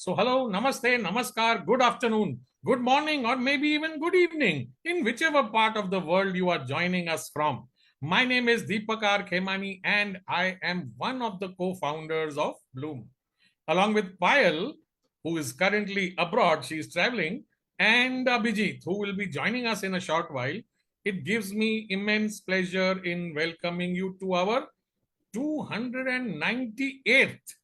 So, hello, namaste, namaskar, good afternoon, good morning, or maybe even good evening, in whichever part of the world you are joining us from. My name is Deepakar Khemani, and I am one of the co founders of Bloom. Along with Payal, who is currently abroad, she is traveling, and Abhijit, who will be joining us in a short while. It gives me immense pleasure in welcoming you to our 298th.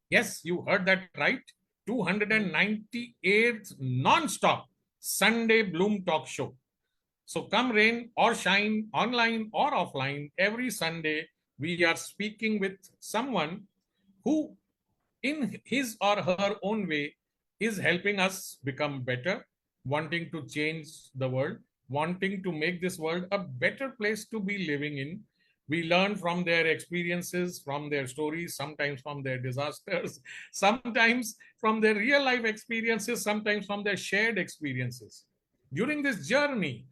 Yes, you heard that right. 298th non-stop Sunday Bloom Talk Show. So come rain or shine, online or offline, every Sunday we are speaking with someone who, in his or her own way, is helping us become better, wanting to change the world, wanting to make this world a better place to be living in. We learn from their experiences, from their stories, sometimes from their disasters, sometimes from their real life experiences, sometimes from their shared experiences. During this journey,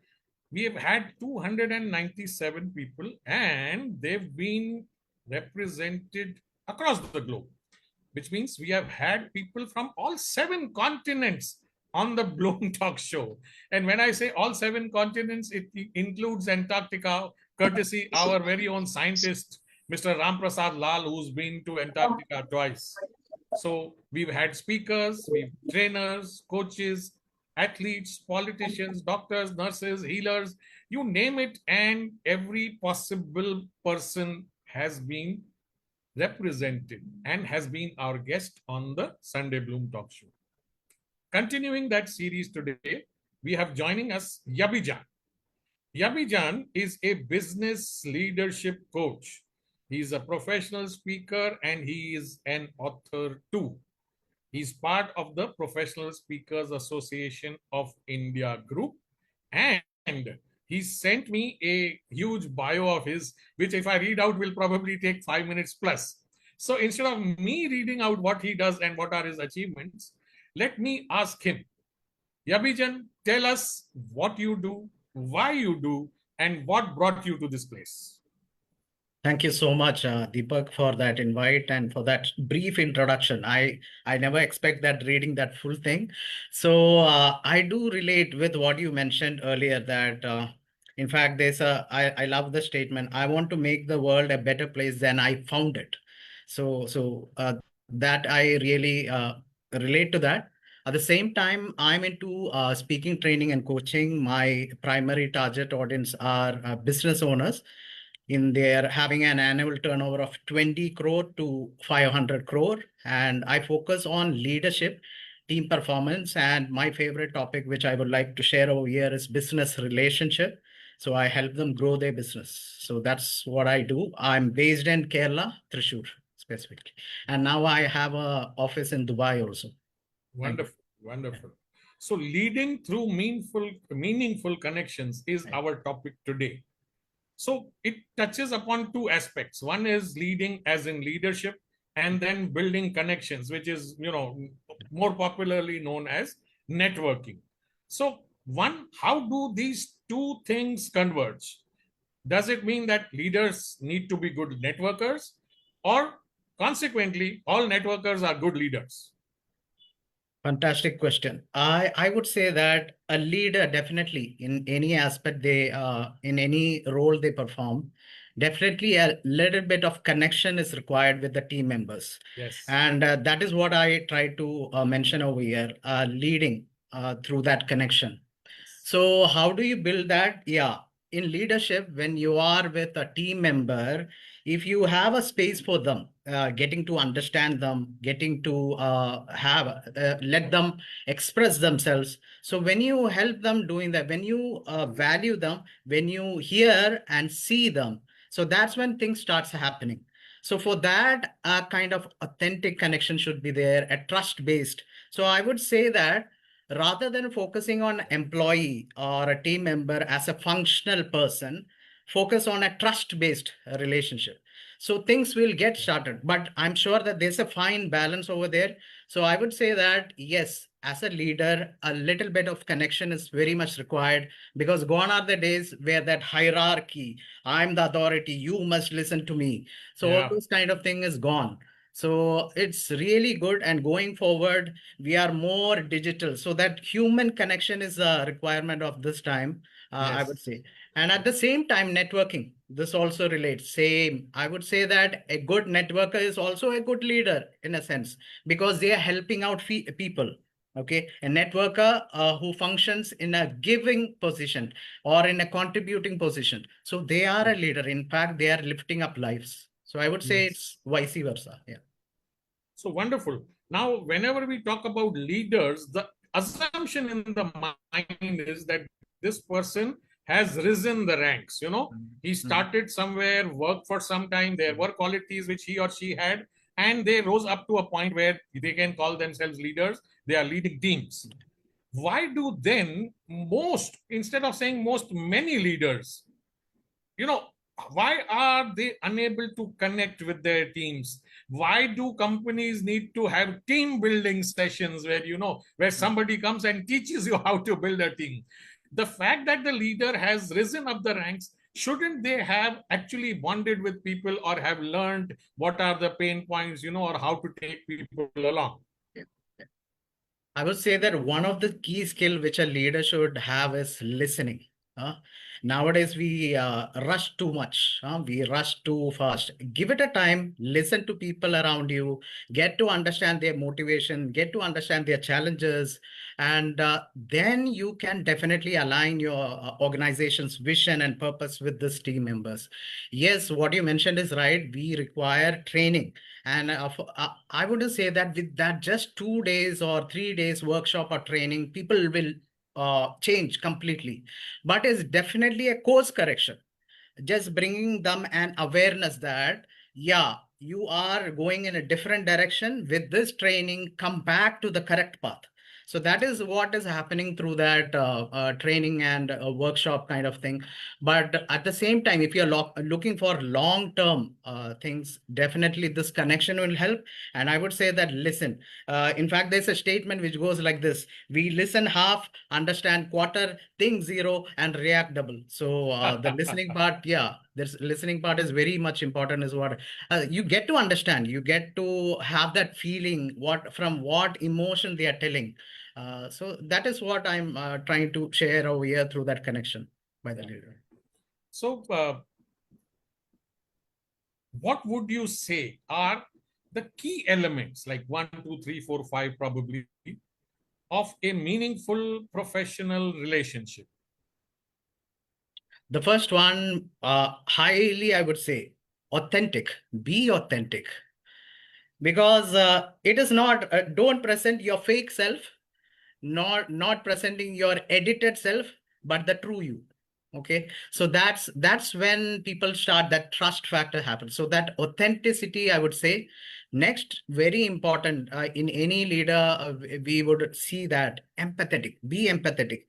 we have had 297 people and they've been represented across the globe, which means we have had people from all seven continents on the Bloom Talk Show. And when I say all seven continents, it includes Antarctica, courtesy our very own scientist, Mr. Ramprasad Lal, who's been to Antarctica twice. So we've had speakers, we've trainers, coaches, athletes, politicians, doctors, nurses, healers, you name it, and every possible person has been represented and has been our guest on the Sunday Bloom Talk Show. Continuing that series today, we have joining us Yabeejan. Yabeejan is a business leadership coach. He's a professional speaker and he is an author too. He's part of the Professional Speakers Association of India group, and he sent me a huge bio of his, which if I read out will probably take 5 minutes plus. So instead of me reading out what he does and what are his achievements, let me ask him. Yabeejan, tell us what you do, why you do, and what brought you to this place. Thank you so much, Deepak, for that invite and for that brief introduction. I never expect that reading that full thing. So I do relate with what you mentioned earlier that, in fact, I love the statement, I want to make the world a better place than I found it. So that I really relate to that. At the same time, I'm into speaking, training, and coaching. My primary target audience are business owners in there having an annual turnover of 20 crore to 500 crore. And I focus on leadership, team performance, and my favorite topic, which I would like to share over here, is business relationship. So I help them grow their business. So that's what I do. I'm based in Kerala, Thrissur specifically. And now I have an office in Dubai also. Wonderful, wonderful. So leading through meaningful connections is our topic today. So it touches upon two aspects. One is leading as in leadership, and then building connections, which is, more popularly known as networking. So one, how do these two things converge? Does it mean that leaders need to be good networkers, or consequently all networkers are good leaders? Fantastic question. I would say that a leader definitely in any aspect in any role they perform, definitely a little bit of connection is required with the team members. Yes. And that is what I try to mention over here, leading through that connection. So how do you build that? Yeah, in leadership, when you are with a team member, if you have a space for them, getting to understand them, getting to let them express themselves. So when you help them doing that, when you value them, when you hear and see them, so that's when things starts happening. So for that, a kind of authentic connection should be there, a trust based. So I would say that rather than focusing on employee or a team member as a functional person, focus on a trust-based relationship. So things will get started, but I'm sure that there's a fine balance over there. So I would say that yes, as a leader, a little bit of connection is very much required, because gone are the days where that hierarchy, I'm the authority, you must listen to me. So all Yeah. this kind of thing is gone. So it's really good. And going forward, we are more digital. So that human connection is a requirement of this time, I would Yes. say. And at the same time, networking, this also relates. Same. I would say that a good networker is also a good leader in a sense, because they are helping out people. Okay. A networker who functions in a giving position or in a contributing position. So they are a leader. In fact, they are lifting up lives. So I would say Yes. it's vice versa. Yeah. So wonderful. Now, whenever we talk about leaders, the assumption in the mind is that this person has risen the ranks. He Mhm. started somewhere, worked for some time, there were qualities which he or she had, and they rose up to a point where they can call themselves leaders. They are leading teams. Why do then most, instead of saying most, many leaders, you know why are they unable to connect with their teams? Why do companies need to have team building sessions where where somebody comes and teaches you how to build a team? The fact that the leader has risen up the ranks, shouldn't they have actually bonded with people or have learned what are the pain points, or how to take people along? Yeah. I would say that one of the key skill which a leader should have is listening. Uh, Nowadays, we rush too much. We rush too fast. Give it a time. Listen to people around you. Get to understand their motivation. Get to understand their challenges, and then you can definitely align your organization's vision and purpose with this team members. Yes, what you mentioned is right. We require training, and I wouldn't say that with that just 2 days or 3 days workshop or training, people will change completely. But it's definitely a course correction, just bringing them an awareness that, yeah, you are going in a different direction. With this training, come back to the correct path. So that is what is happening through that training and workshop kind of thing. But at the same time, if you're looking for long term things, definitely this connection will help. And I would say that listen. In fact, there's a statement which goes like this: we listen half, understand quarter, think zero, and react double. So the listening part, yeah, this listening part is very much important. Is what you get to understand. You get to have that feeling what from what emotion they are telling. So that is what I'm trying to share over here through that connection by the leader. So what would you say are the key elements, like one, two, three, four, five, probably, of a meaningful professional relationship? The first one, highly, I would say, authentic. Be authentic, because it is not. Don't present your fake self, not presenting your edited self, but the true you. Okay, so that's when people start, that trust factor happens. So that authenticity, I would say. Next, very important in any leader, we would see that empathetic. Be empathetic.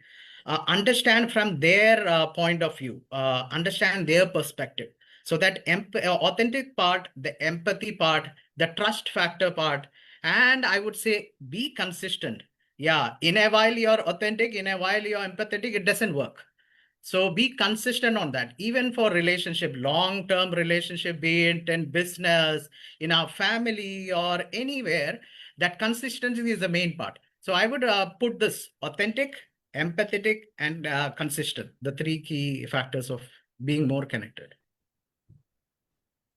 Understand from their point of view. Understand their perspective. So that authentic part, the empathy part, the trust factor part, and I would say be consistent. Yeah, in a while you're authentic, in a while you're empathetic, it doesn't work. So be consistent on that, even for relationship, long-term relationship, be it in business, in our family, or anywhere. That consistency is the main part. So I would put this: authentic, empathetic, and consistent. The three key factors of being more connected.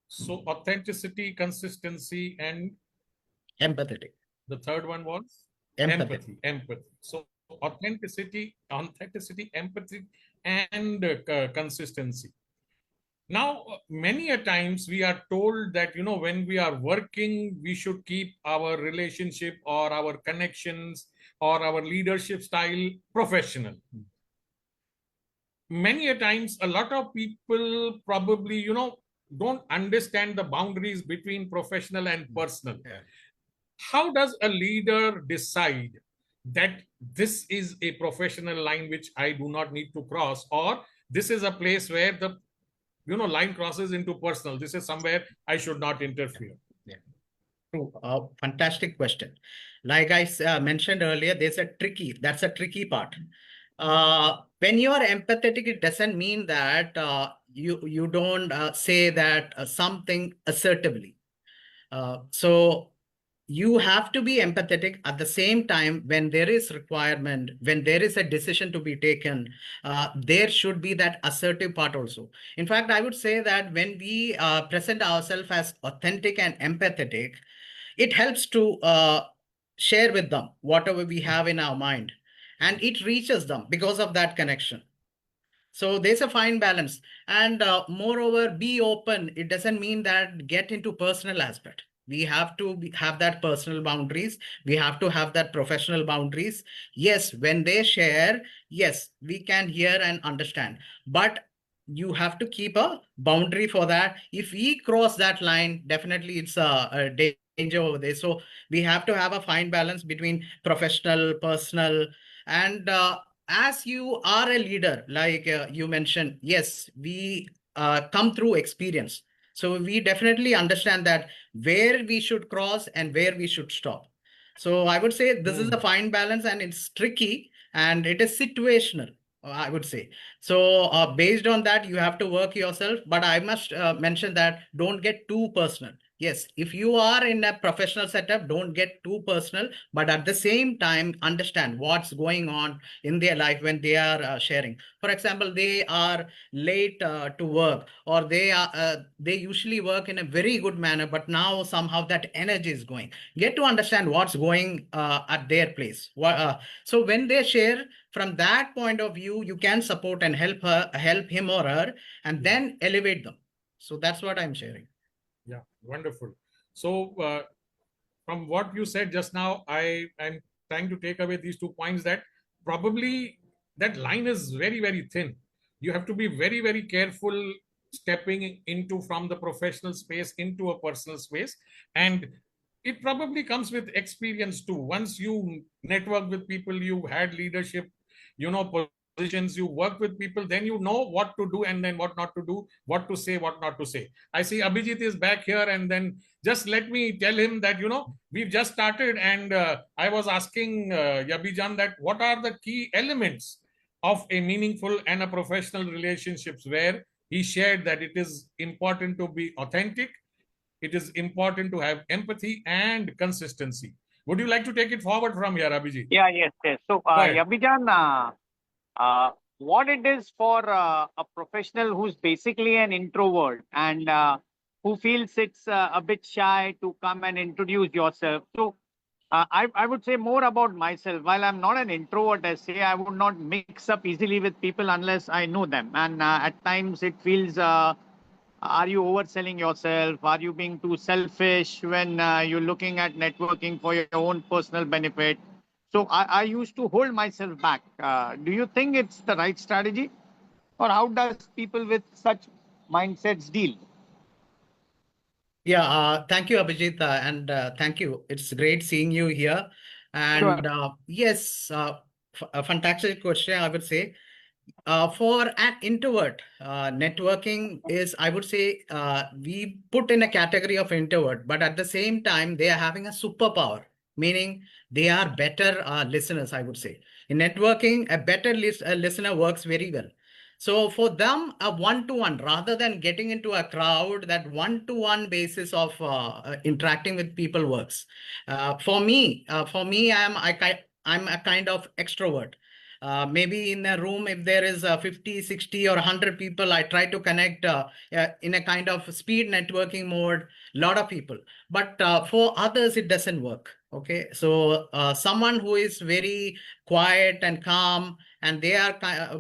So authenticity, consistency, and Empathetic, the third one was empathy. empathy. So authenticity, empathy, and consistency. Now, many a times we are told that when we are working, we should keep our relationship or our connections or our leadership style professional. Many a times, a lot of people probably don't understand the boundaries between professional and personal. Yeah. How does a leader decide that this is a professional line which I do not need to cross, or this is a place where the line crosses into personal, this is somewhere I should not interfere? Yeah. True. Fantastic question. Like I mentioned earlier, that's a tricky part. When you are empathetic, it doesn't mean that you don't say that something assertively. So you have to be empathetic at the same time. When there is requirement, when there is a decision to be taken, there should be that assertive part also. In fact, I would say that when we present ourselves as authentic and empathetic, it helps to share with them whatever we have in our mind, and it reaches them because of that connection. So there's a fine balance. And moreover, be open. It doesn't mean that get into personal aspect. We have to have that personal boundaries. We have to have that professional boundaries. Yes, when they share, yes, we can hear and understand. But you have to keep a boundary for that. If we cross that line, definitely it's a danger over there. So we have to have a fine balance between professional, personal, and as you are a leader, like you mentioned, yes, we come through experience. So we definitely understand that where we should cross and where we should stop. So I would say this is a fine balance, and it's tricky and it is situational, I would say. So based on that, you have to work yourself. But I must mention that don't get too personal. Yes, if you are in a professional setup, don't get too personal, but at the same time, understand what's going on in their life when they are sharing. For example, they are late to work, or they usually work in a very good manner, but now somehow that energy is going. Get to understand what's going at their place. So when they share from that point of view, you can support and help him or her, and then elevate them. So that's what I'm sharing. Yeah, wonderful. So, from what you said just now, I am trying to take away these 2 points, that probably that line is very, very thin. You have to be very, very careful stepping into from the professional space into a personal space. And it probably comes with experience too. Once you network with people, you had leadership, positions, you work with people, then you know what to do and then what not to do, what to say, what not to say. I see Abhijit is back here, and then just let me tell him that we've just started, and I was asking Yabeejan that what are the key elements of a meaningful and a professional relationships, where he shared that it is important to be authentic, it is important to have empathy and consistency. Would you like to take it forward from here, Abhijit? Yeah, yes, yes. So, Go ahead. Yabeejan, what it is for a professional who's basically an introvert and who feels it's a bit shy to come and introduce yourself. So, I would say more about myself. While I'm not an introvert, I say I would not mix up easily with people unless I know them. And at times it feels, are you overselling yourself? Are you being too selfish when you're looking at networking for your own personal benefit? So I used to hold myself back. Do you think it's the right strategy? Or how does people with such mindsets deal? Yeah, thank you, Abhijit, and thank you. It's great seeing you here. Sure. And yes, a fantastic question, I would say. For an introvert, networking is, I would say, we put in a category of introvert, but at the same time, they are having a superpower, meaning they are better listeners, I would say. In networking, a better listener works very well. So for them, a one-to-one, rather than getting into a crowd, that one-to-one basis of interacting with people works. For me, I'm a kind of extrovert. Maybe in a room, if there is 50, 60 or 100 people, I try to connect in a kind of speed networking mode, lot of people. But for others, it doesn't work. Okay. So someone who is very quiet and calm, and they are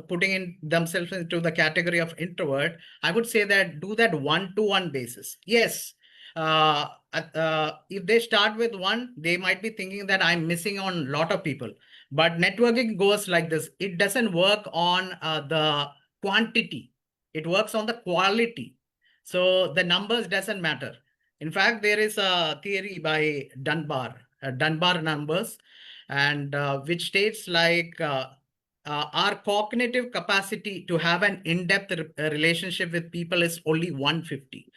putting in themselves into the category of introvert, I would say that do that one-to-one basis. Yes. If they start with one, they might be thinking that I'm missing on a lot of people. But networking goes like this. It doesn't work on the quantity. It works on the quality. So the numbers doesn't matter. In fact, there is a theory by Dunbar numbers, and which states like our cognitive capacity to have an in-depth relationship with people is only 150.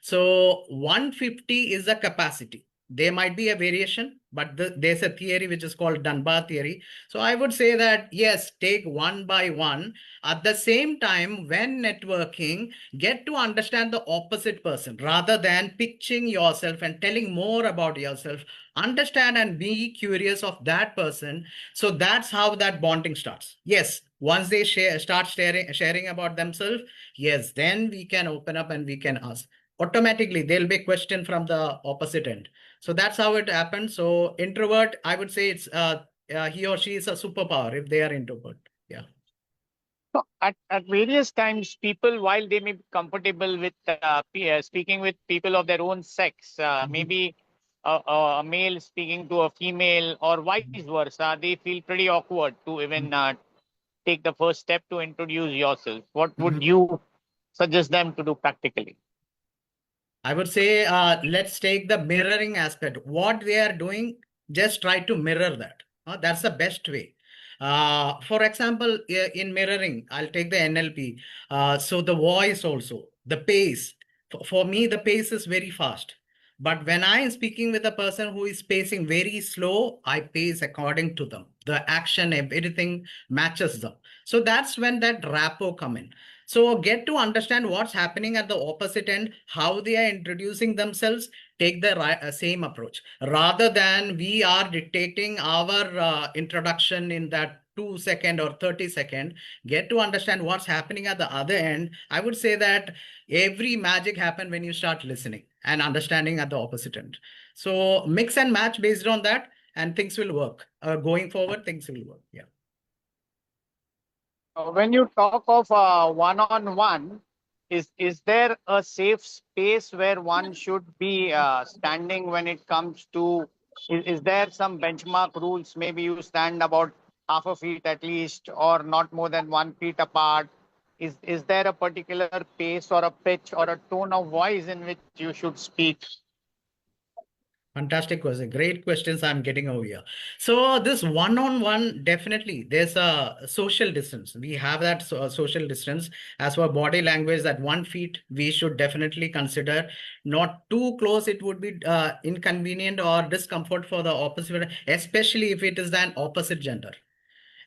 So 150 is the capacity. There might be a variation, but there's a theory which is called Dunbar theory. So I would say that, yes, take one by one. At the same time, when networking, get to understand the opposite person rather than pitching yourself and telling more about yourself. Understand and be curious of that person. So that's how that bonding starts. Yes, once they start sharing about themselves, yes, then we can open up and we can ask. Automatically, there'll be a question from the opposite end. So that's how it happens. So introvert, I would say it's he or she is a superpower if they are introvert. Yeah. So at various times, people, while they may be comfortable with speaking with people of their own sex, Mhm. maybe a male speaking to a female or vice versa, they feel pretty awkward to even take the first step to introduce yourself. What would Mhm. you suggest them to do practically? I would say let's take the mirroring aspect. What they are doing, just try to mirror that. That's the best way. For example, in mirroring, I'll take the NLP. So the voice also, the pace. For me, the pace is very fast. But when I am speaking with a person who is pacing very slow, I pace according to them. The action, everything matches them. So that's when that rapport come in. So get to understand what's happening at the opposite end, how they are introducing themselves, take the same approach rather than we are dictating our introduction in that 2 second or 30 second. Get to understand what's happening at the other end. I would say that every magic happen when you start listening and understanding at the opposite end. So mix and match based on that, and things will work. Going forward, things will work. Yeah. When you talk of one-on-one, is there a safe space where one should be standing when it comes to? Is there some benchmark rules? Maybe you stand about half a feet at least, or not more than 1 feet apart. Is there a particular pace or a pitch or a tone of voice in which you should speak? Fantastic question. Great questions I'm getting over here. So this one-on-one, definitely, there's a social distance. We have that social distance as for body language. That 1 feet we should definitely consider. Not too close, it would be inconvenient or discomfort for the opposite, especially if it is an opposite gender.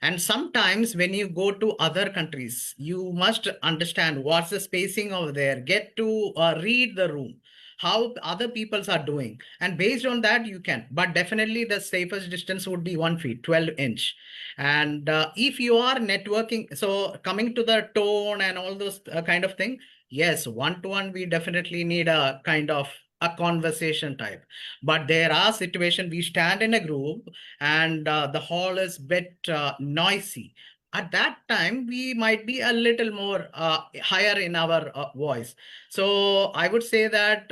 And sometimes when you go to other countries, you must understand what's the spacing over there, get to read the room, how other peoples are doing. And based on that, you can. But definitely the safest distance would be 1 feet, 12 inch. And if you are networking, so coming to the tone and all those kind of thing, yes, one to one, we definitely need a kind of a conversation type. But there are situations we stand in a group and the hall is bit noisy. At that time, we might be a little more higher in our voice. So I would say that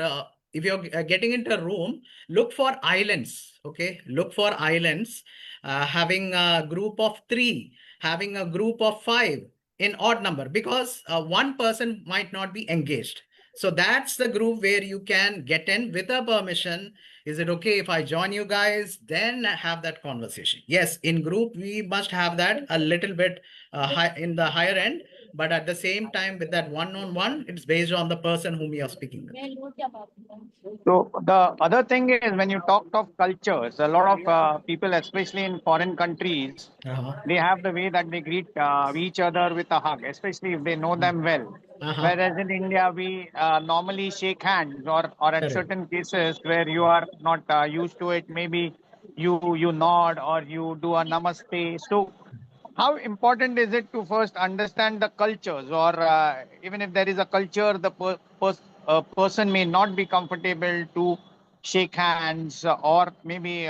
if you're getting into a room, look for islands. Okay, look for islands. Having a group of three, having a group of five in odd number, because one person might not be engaged. So that's the group where you can get in with a permission. Is it okay if I join you guys? Then have that conversation. Yes, in group, we must have that a little bit high in the higher end. But at the same time, with that one-on-one, it's based on the person whom you are speaking with. So the other thing is when you talked of cultures, a lot of people, especially in foreign countries, Uh-huh. they have the way that they greet each other with a hug, especially if they know them well. Uh-huh. Whereas in India, we normally shake hands, or at Correct. certain cases where you are not used to it, maybe you nod or you do a namaste. So how important is it to first understand the cultures, or even if there is a culture, the person may not be comfortable to shake hands or maybe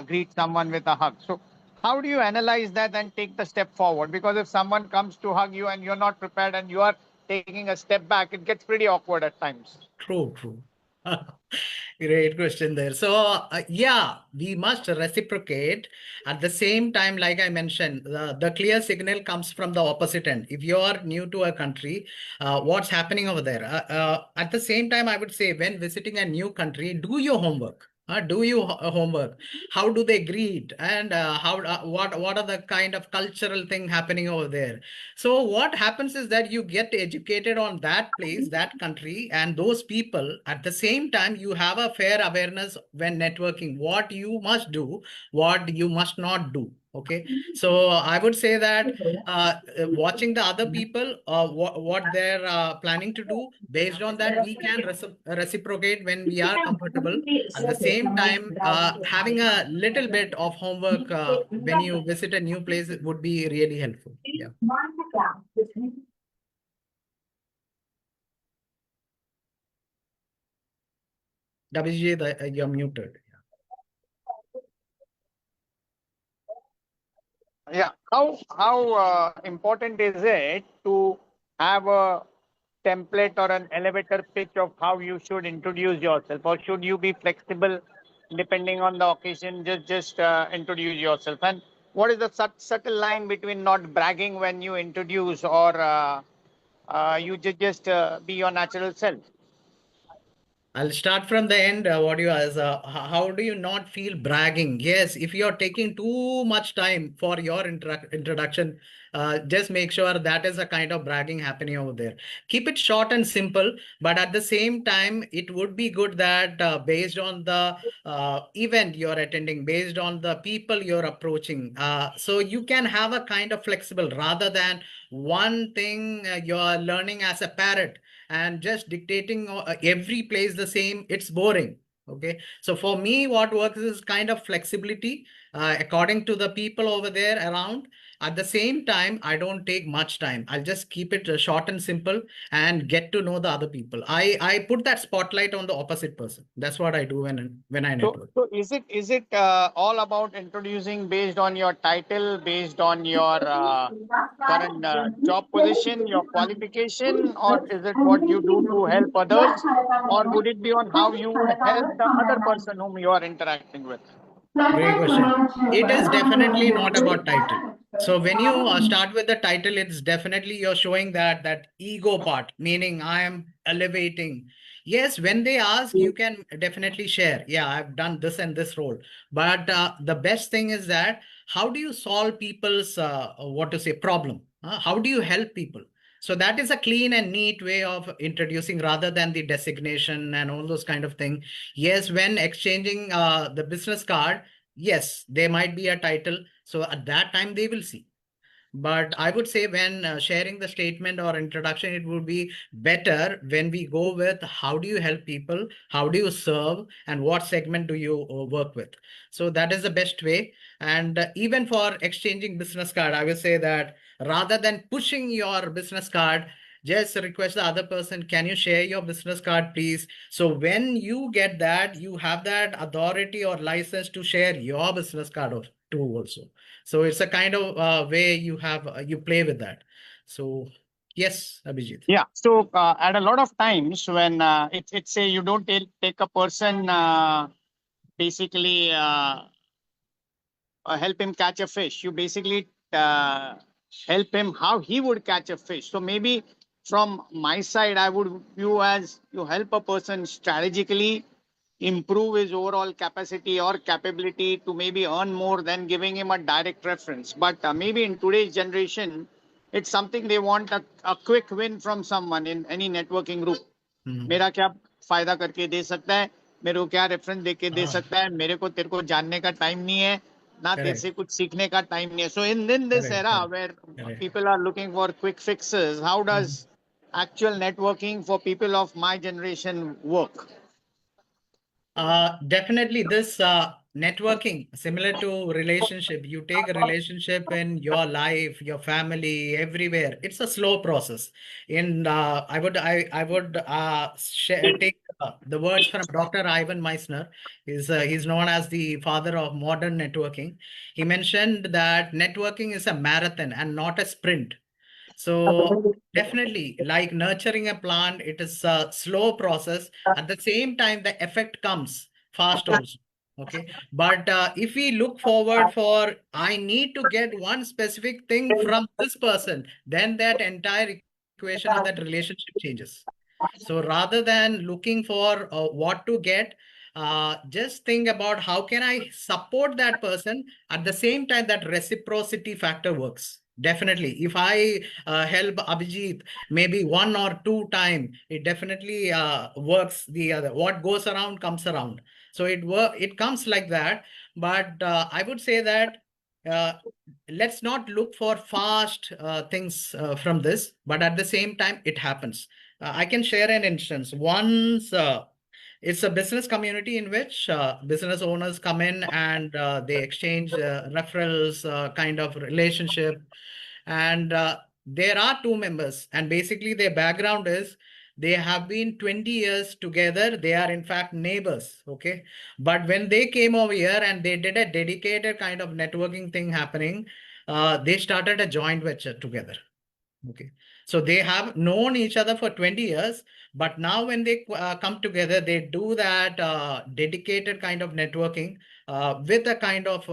greet someone with a hug. So, how do you analyze that and take the step forward? Because if someone comes to hug you and you're not prepared and you are taking a step back, it gets pretty awkward at times. True, true. Great question there. So, yeah, we must reciprocate. At the same time, like I mentioned, the clear signal comes from the opposite end. If you are new to a country, what's happening over there? At the same time, I would say when visiting a new country, do your homework. Do you homework? How do they greet? And what are the kind of cultural thing happening over there? So what happens is that you get educated on that place, that country, and those people. At the same time, you have a fair awareness when networking, what you must do, what you must not do. Okay. So I would say that watching the other people, what they're planning to do, based on that, we can reciprocate when we are comfortable. At the same time, having a little bit of homework when you visit a new place would be really helpful. Yeah. WJ, you're muted. Yeah. How important is it to have a template or an elevator pitch of how you should introduce yourself, or should you be flexible depending on the occasion? Just introduce yourself. And what is the subtle line between not bragging when you introduce, or you just be your natural self? I'll start from the end. What you ask, how do you not feel bragging? Yes, if you're taking too much time for your introduction, just make sure that is a kind of bragging happening over there. Keep it short and simple, but at the same time, it would be good that based on the event you're attending, based on the people you're approaching, so you can have a kind of flexible rather than one thing you're learning as a parrot and just dictating every place the same, it's boring. Okay, so for me what works is kind of flexibility according to the people over there around. At the same time, I don't take much time. I'll just keep it short and simple and get to know the other people. I put that spotlight on the opposite person. That's what I do when I So, network. so is it all about introducing based on your title, based on your current job position, your qualification, or is it what you do to help others, or would it be on how you help the other person whom you are interacting with? Great question. It is definitely not about title. So when you start with the title, it's definitely you're showing that ego part, meaning I am elevating. Yes, when they ask, you can definitely share. Yeah, I've done this and this role. But the best thing is that how do you solve people's what to say problem? How do you help people? So that is a clean and neat way of introducing rather than the designation and all those kind of things. Yes, when exchanging the business card, yes, there might be a title. So at that time, they will see. But I would say when sharing the statement or introduction, it would be better when we go with how do you help people, how do you serve, and what segment do you work with. So that is the best way. And even for exchanging business card, I will say that rather than pushing your business card, just request the other person, can you share your business card, please? So when you get that, you have that authority or license to share your business card too also. So it's a kind of way you have you play with that. So yes, Abhijit. Yeah. So at a lot of times when it's say you don't take a person basically. Help him catch a fish. You basically help him how he would catch a fish. So maybe from my side, I would view as you help a person strategically improve his overall capacity or capability to maybe earn more than giving him a direct reference. But maybe in today's generation, it's something they want a quick win from someone in any networking group. मेरा क्या फायदा करके दे सकता है, मेरे को क्या reference देके दे सकता है, मेरे को तेरे को जानने का टाइम नहीं है ना, तेरे Correct, से कुछ सीखने का टाइम नहीं है. So in this correct, era correct, where correct. people are looking for quick fixes, how does actual networking for people of my generation work? Definitely this networking, similar to relationship, you take a relationship in your life, your family, everywhere. It's a slow process. In I would take the words from Dr. Ivan Meissner. He's known as the father of modern networking. He mentioned that networking is a marathon and not a sprint. So definitely, like nurturing a plant, it is a slow process. At the same time, the effect comes fast also. Okay. But if we look forward for, I need to get one specific thing from this person, then that entire equation of that relationship changes. So rather than looking for what to get, just think about how can I support that person. At the same time, that reciprocity factor works. Definitely. If I help Abhijit maybe one or two time, it definitely works the other. What goes around comes around. So it comes like that. But I would say that uh, let's not look for fast things from this, but at the same time, it happens. I can share an instance. Once it's a business community in which business owners come in and they exchange referrals, kind of relationship. And there are two members, and basically their background is they have been 20 years together. They are in fact neighbors. Okay. But when they came over here and they did a dedicated kind of networking thing happening, they started a joint venture together. Okay. So they have known each other for 20 years, but now when they come together, they do that dedicated kind of networking with a kind of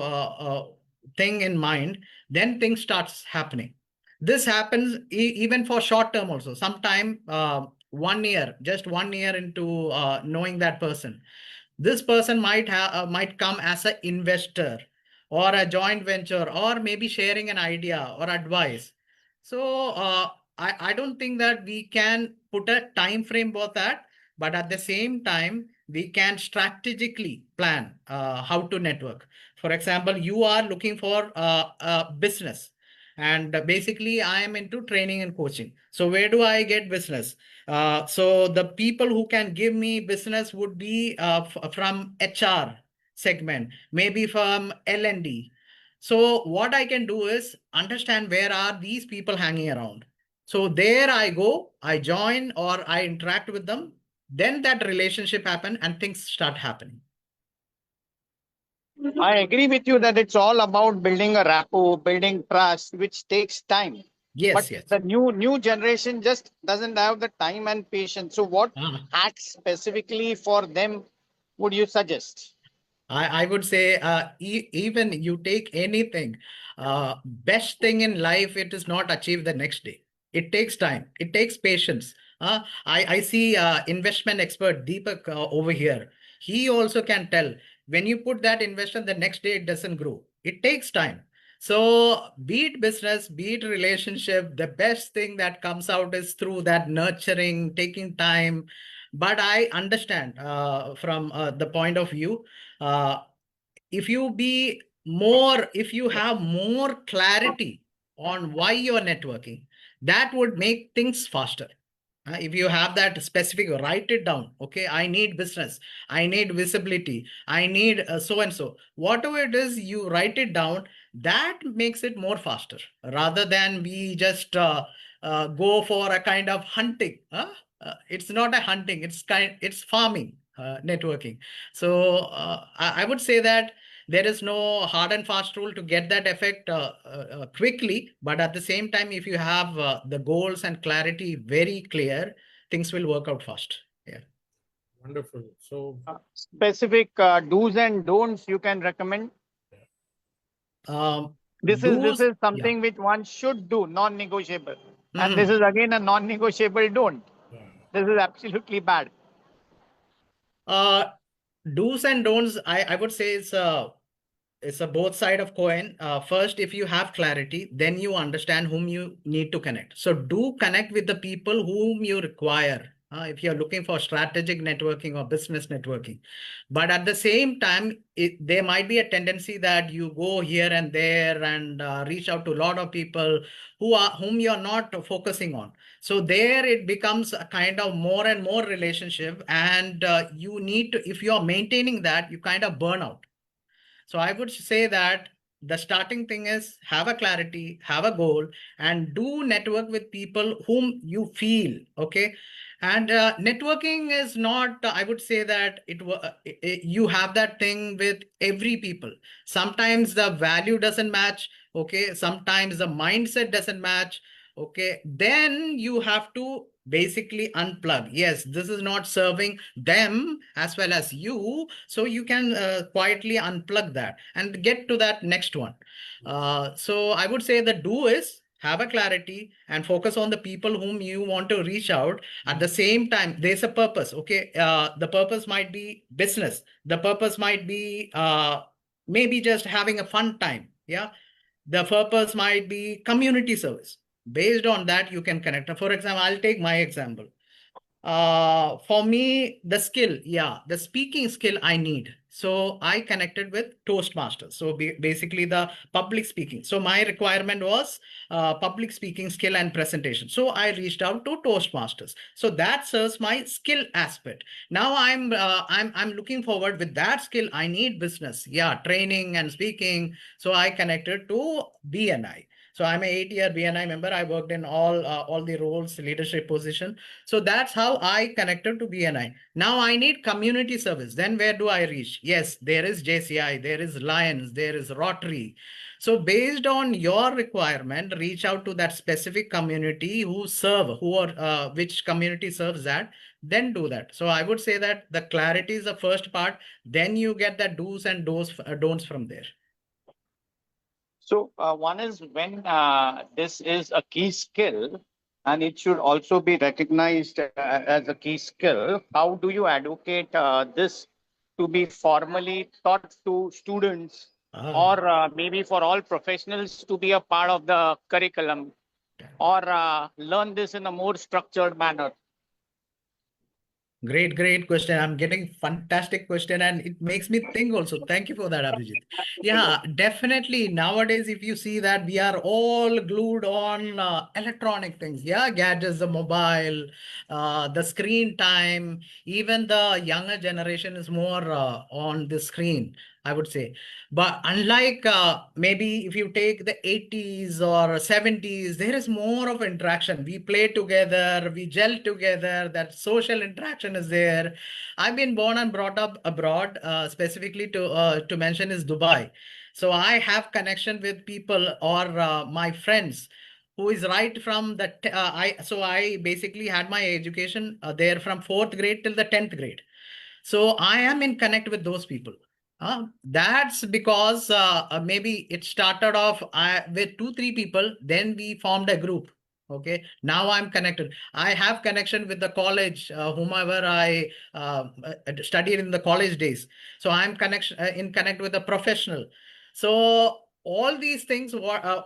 thing in mind, then things starts happening. This happens even for short term also. Sometime 1 year, just 1 year into knowing that person, this person might come as an investor or a joint venture or maybe sharing an idea or advice. So I don't think that we can put a time frame for that, but at the same time we can strategically plan how to network. For example, you are looking for a business, and basically I am into training and coaching. So where do I get business? So the people who can give me business would be from HR segment, maybe from L&D. So what I can do is understand where are these people hanging around. So there I go, I join or I interact with them. Then that relationship happen and things start happening. I agree with you that it's all about building a rapport, building trust, which takes time. But Yes, yes. the new generation just doesn't have the time and patience. So, what hacks specifically for them would you suggest? I would say even you take anything, best thing in life, it is not achieved the next day. It takes time. It takes patience. I see investment expert Deepak over here. He also can tell when you put that investment, the next day it doesn't grow. It takes time. So be it business, be it relationship, the best thing that comes out is through that nurturing, taking time. But I understand from the point of view, uh, if you have more clarity on why you're networking, that would make things faster. If you have that specific, write it down. Okay, I need business, I need visibility, I need so and so. Whatever it is, you write it down. That makes it more faster rather than we just go for a kind of hunting. It's not a hunting. It's farming, networking. So I would say that there is no hard and fast rule to get that effect quickly, but at the same time, if you have the goals and clarity very clear, things will work out fast. Yeah. Wonderful. So, Specific do's and don'ts you can recommend. Um, This those, is yeah. something which one should do, non-negotiable, and this Mhm. is again a non-negotiable don't. yeah, This is absolutely bad. Uh, Do's and don'ts, I would say it's a both side of coin. First, if you have clarity, then you understand whom you need to connect. So do connect with the people whom you require. If you're looking for strategic networking or business networking, but at the same time, there might be a tendency that you go here and there and reach out to a lot of people whom you're not focusing on. So there it becomes a kind of more and more relationship, and you need to, if you're maintaining that, you kind of burn out. So I would say that the starting thing is have a clarity, have a goal, and do network with people whom you feel okay. And networking is not. I would say that you have that thing with every people. Sometimes the value doesn't match. Okay, sometimes the mindset doesn't match. Okay, then you have to basically unplug. Yes, this is not serving them as well as you, so you can quietly unplug that and get to that next one. So I would say the do is have a clarity, and focus on the people whom you want to reach out. At the same time, there's a purpose. Okay, the purpose might be business. The purpose might be maybe just having a fun time. Yeah, the purpose might be community service. Based on that, you can connect. For example, I'll take my example. For me, the skill, yeah, the speaking skill I need. So I connected with Toastmasters. So basically the public speaking. So my requirement was public speaking skill and presentation. So I reached out to Toastmasters. So that serves my skill aspect. Now I'm looking forward with that skill. I need business, yeah, training and speaking. So I connected to BNI. So I'm an 8-year BNI member. I worked in all the roles, leadership position. So that's how I connected to BNI. Now I need community service. Then where do I reach? Yes, there is JCI, there is Lions, there is Rotary. So based on your requirement, reach out to that specific community which community serves that, then do that. So I would say that the clarity is the first part. Then you get the do's and don'ts from there. So one is when this is a key skill and it should also be recognized as a key skill, how do you advocate this to be formally taught to students or maybe for all professionals to be a part of the curriculum or learn this in a more structured manner? Great question. I'm getting fantastic question, and it makes me think also. Thank you for that, Abhijit. Yeah, definitely. Nowadays, if you see that we are all glued on electronic things, yeah, gadgets, the mobile, the screen time, even the younger generation is more on the screen, I would say. But unlike maybe if you take the 80s or 70s, there is more of interaction. We play together, we gel together, that social interaction is there. I've been born and brought up abroad, specifically to mention is Dubai. So I have connection with people or my friends who is right from the I basically had my education there from 4th grade till the 10th grade. So I am in connect with those people. That's because maybe it started off with 2, 3 people. Then we formed a group. Okay. Now I'm connected. I have connection with the college, whomever I studied in the college days. So I'm in connect with a professional. So all these things,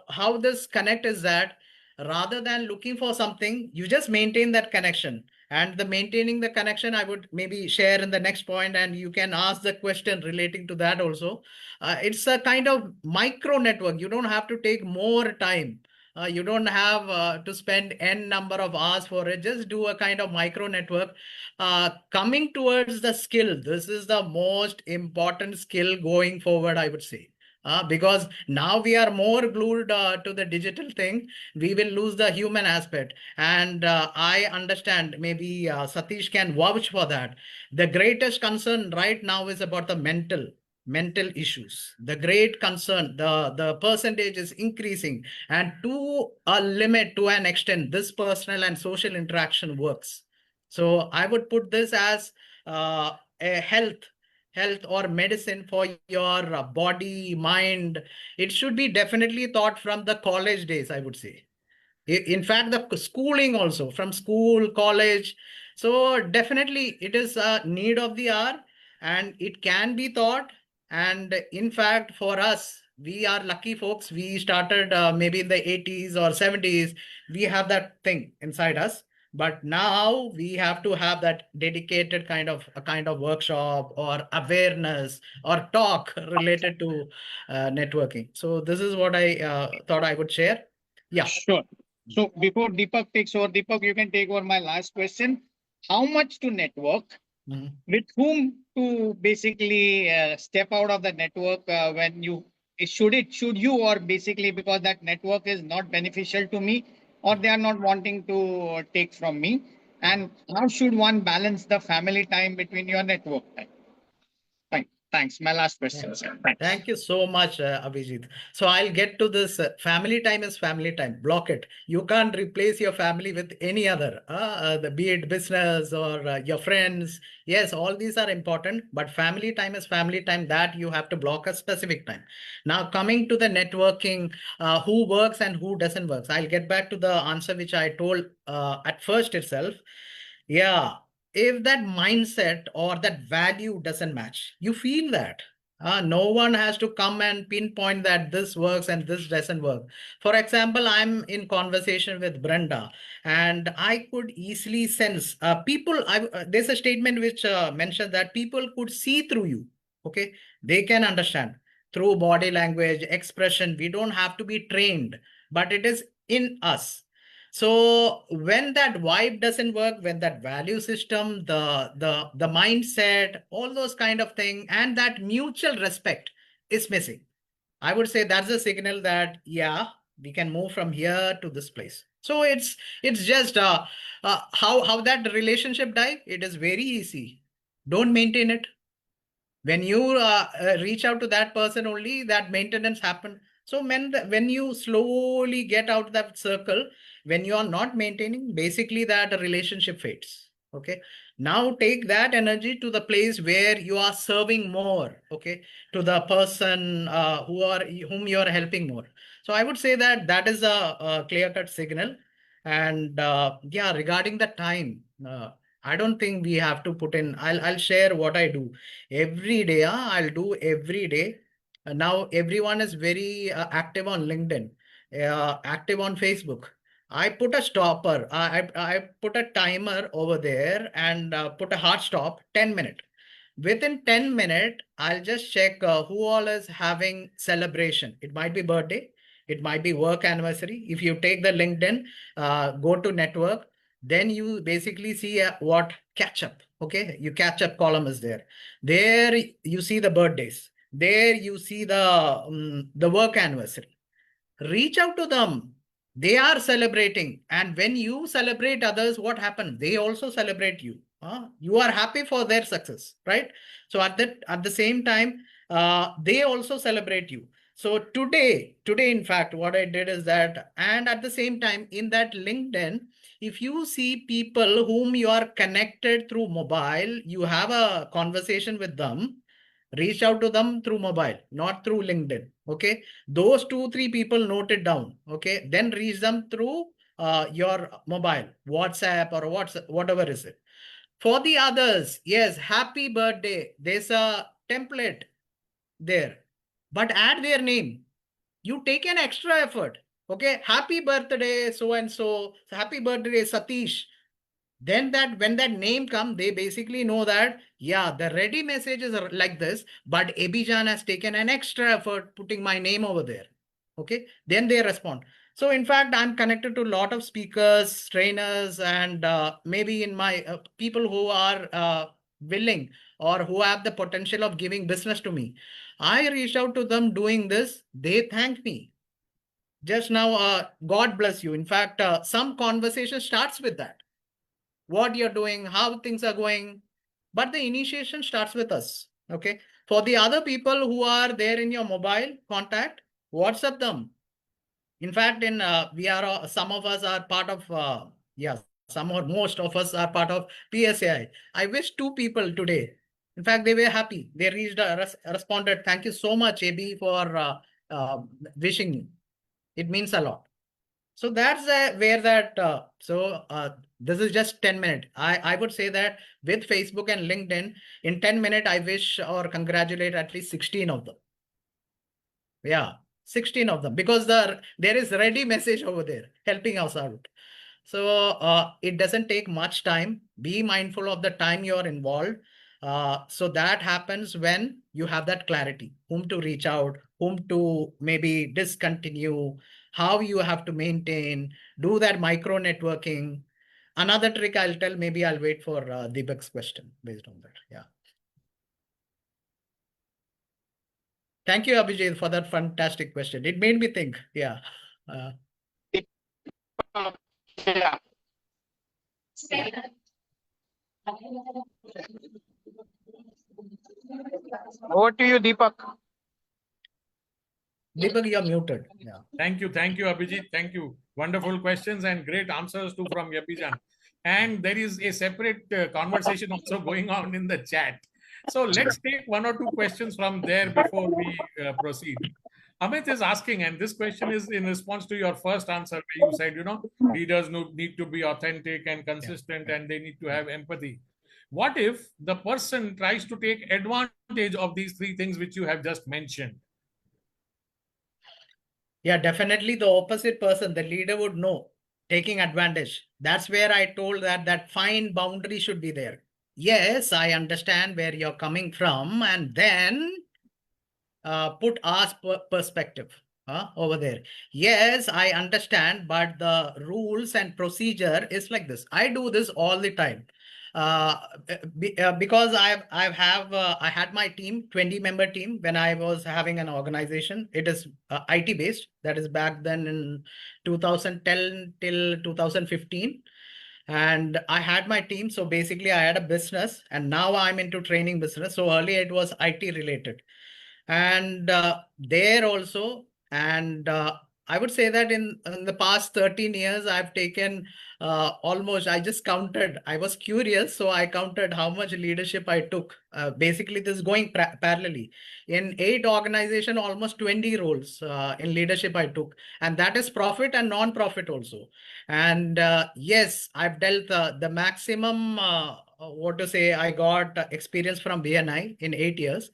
how this connect is that rather than looking for something, you just maintain that connection. And the maintaining the connection, I would maybe share in the next point, and you can ask the question relating to that also. It's a kind of micro network. You don't have to take more time. You don't have to spend n number of hours for it. Just do a kind of micro network. Coming towards the skill, this is the most important skill going forward, I would say. Because now we are more glued to the digital thing, we will lose the human aspect. And I understand maybe Satish can vouch for that. The greatest concern right now is about the mental issues. The great concern, the percentage is increasing, and to a limit, to an extent, this personal and social interaction works. So I would put this as a health or medicine for your body, mind. It should be definitely taught from the college days, I would say. In fact, the schooling also, from school, college. So definitely it is a need of the hour, and it can be taught. And in fact, for us, we are lucky folks. We started maybe in the 80s or 70s. We have that thing inside us. But now we have to have that dedicated kind of workshop or awareness or talk related to networking. So this is what I thought I would share. Yeah. Sure. So before Deepak takes over, Deepak, you can take over my last question. How much to network? With whom to basically step out of the network when you should you, or basically because that network is not beneficial to me or they are not wanting to take from me, and how should one balance the family time between your network time? Fine. Thanks. My last question, sir. Thanks. Thank you so much, Abhijit. So I'll get to this. Family time is family time. Block it. You can't replace your family with any other, be it business or your friends. Yes, all these are important, but family time is family time. That you have to block a specific time. Now, coming to the networking, who works and who doesn't work. I'll get back to the answer which I told at first itself. Yeah, if that mindset or that value doesn't match, you feel that. No one has to come and pinpoint that this works and this doesn't work. For example, I'm in conversation with Brenda, and I could easily sense there's a statement which mentioned that people could see through you. Okay, they can understand through body language, expression. We don't have to be trained, but it is in us. So when that vibe doesn't work, when that value system, the mindset, all those kind of thing, and that mutual respect is missing, I would say that's a signal that yeah, we can move from here to this place. So it's just how that relationship die. It is very easy. Don't maintain it. When you reach out to that person, only that maintenance happen. So when you slowly get out of that circle, when you are not maintaining, basically that relationship fades. Okay, now take that energy to the place where you are serving more. Okay, to the person whom you are helping more. So I would say that that is a clear cut signal. And yeah, regarding the time, I don't think we have to put in. I'll share what I do every day. I'll do every day. Now everyone is very active on LinkedIn, active on Facebook. I put a stopper. I put a timer over there and put a hard stop, 10 minutes. Within 10 minutes, I'll just check who all is having celebration. It might be birthday, it might be work anniversary. If you take the LinkedIn, go to network, then you basically see what catch up. Okay, you catch up column is there. There you see the birthdays. There you see the work anniversary. Reach out to them. They are celebrating, and when you celebrate others, what happens? They also celebrate you. You are happy for their success, right? So at the same time, they also celebrate you. So today, in fact, what I did is that, and at the same time, in that LinkedIn, if you see people whom you are connected through mobile, you have a conversation with them, reach out to them through mobile, not through LinkedIn. Okay, those 2 3 people note it down. Okay, then reach them through your mobile, WhatsApp or whatever is it. For the others, yes, happy birthday, there's a template there, but add their name. You take an extra effort. Okay, happy birthday so and so, happy birthday Satish. Then that when that name come, they basically know that yeah, the ready messages are like this, but Yabeejan has taken an extra effort putting my name over there. Okay, then they respond. So in fact, I'm connected to a lot of speakers, trainers, and maybe in my people who are willing or who have the potential of giving business to me. I reach out to them doing this. They thank me. Just now, God bless you. In fact, some conversation starts with that, what you're doing, how things are going. But the initiation starts with us. Okay. For the other people who are there in your mobile contact, WhatsApp them. In fact, in we are some of us are part of yeah, some or most of us are part of PSAI. I wish 2 people today. In fact, they were happy. They reached responded. Thank you so much, AB, for wishing me. It means a lot. So that's where that. This is just 10 minutes. I would say that with Facebook and LinkedIn, in 10 minutes, I wish or congratulate at least 16 of them. Yeah, 16 of them, because there is ready message over there helping us out. So it doesn't take much time. Be mindful of the time you are involved. So that happens when you have that clarity, whom to reach out, whom to maybe discontinue, how you have to maintain, do that micro networking. Another trick I'll tell, maybe I'll wait for Deepak's question based on that. Yeah. Thank you, Abhijit, for that fantastic question. It made me think. Yeah. Yeah. Over to you, Deepak. Deepak, you're muted. Yeah. Thank you, Abhijit. Thank you. Wonderful questions and great answers too from Yabeejan. And there is a separate conversation also going on in the chat. So let's take one or two questions from there before we proceed. Amit is asking, and this question is in response to your first answer, where you said, leaders need to be authentic and consistent, and they need to have empathy. What if the person tries to take advantage of these three things which you have just mentioned? Yeah, definitely the opposite person, the leader would know, taking advantage. That's where I told that fine boundary should be there. Yes, I understand where you're coming from, and then put our perspective over there. Yes, I understand, but the rules and procedure is like this. I do this all the time. Uh, because I had my team, 20-member team, when I was having an organization. It is IT based. That is back then in 2010 till 2015. And I had my team. So basically I had a business, and now I'm into training business. So earlier it was IT related. And there also, and I would say that in the past 13 years, I've taken almost, I just counted, I was curious, so I counted how much leadership I took. Basically, this is going parallelly. In 8 organization, almost 20 roles in leadership I took. And that is profit and non-profit also. And yes, I've dealt the maximum, what to say, I got experience from BNI in 8 years.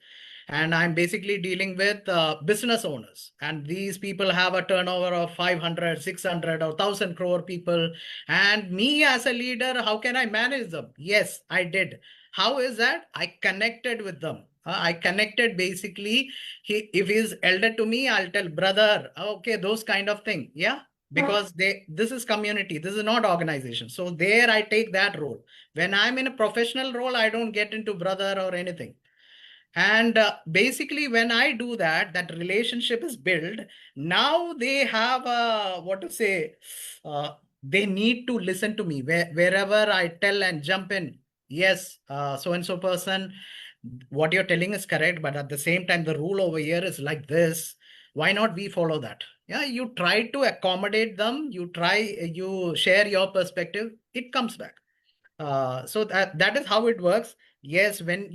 And I'm basically dealing with business owners, and these people have a turnover of 500, 600 or 1000 crore people. And me as a leader, how can I manage them? Yes, I did. How is that? I connected with them. I connected basically. If he's elder to me, I'll tell brother. Okay, those kind of thing. Yeah, because this is community, this is not organization. So there I take that role. When I'm in a professional role, I don't get into brother or anything. And basically, when I do that, that relationship is built. Now they have what to say, they need to listen to me wherever I tell and jump in. Yes, so and so person, what you're telling is correct, but at the same time, the rule over here is like this. Why not we follow that? Yeah, you try to accommodate them. You share your perspective. It comes back. So that is how it works. Yes, when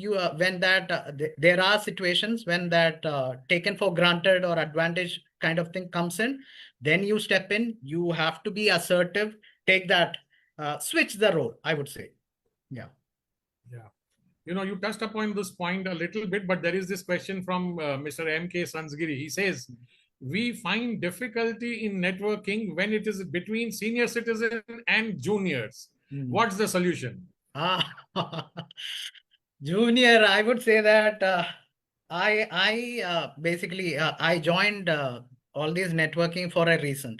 that there are situations when that taken for granted or advantage kind of thing comes in, then you step in. You have to be assertive. Take that, switch the role, I would say. Yeah. Yeah. You touched upon this point a little bit, but there is this question from Mr. M.K. Sansgiri. He says, we find difficulty in networking when it is between senior citizen and juniors. What's the solution? Junior, I would say that I basically I joined all these networking for a reason.